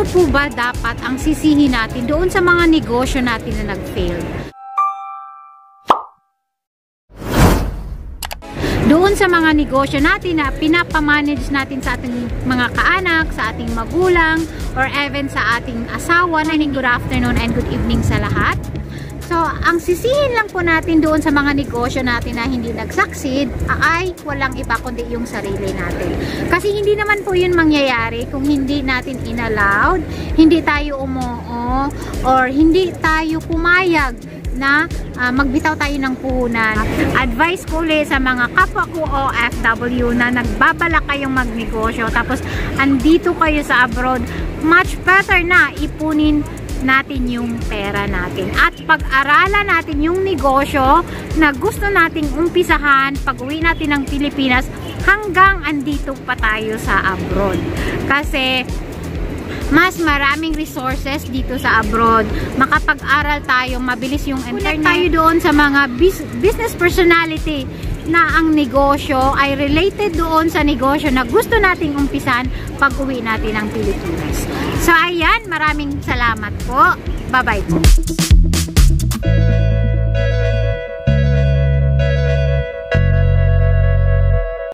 ano po ba dapat ang sisihin natin doon sa mga negosyo natin na nag-fail? Doon sa mga negosyo natin na pinapamanage natin sa ating mga kaanak, sa ating magulang, or even sa ating asawa. Good afternoon and good evening sa lahat. So, ang sisihin lang po natin doon sa mga negosyo natin na hindi nag-succeed ay walang iba kundi yung sarili natin. Kasi hindi naman po yun mangyayari kung hindi natin inallowed, hindi tayo umoo, or hindi tayo pumayag na magbitaw tayo ng puhunan. Advice ko ulit sa mga kapwa ko OFW na nagbabala kayong magnegosyo tapos andito kayo sa abroad, much better na ipunin natin yung pera natin at pag-aralan natin yung negosyo na gusto nating umpisahan pag uwi natin ng Pilipinas hanggang andito pa tayo sa abroad. Kasi mas maraming resources dito sa abroad. Makapag-aral tayo, mabilis yung internet. Tayo doon sa mga business personality na ang negosyo ay related doon sa negosyo na gusto nating umpisan pag uwi natin ng Pilipinas. So ayan, maraming salamat po. Bye-bye po.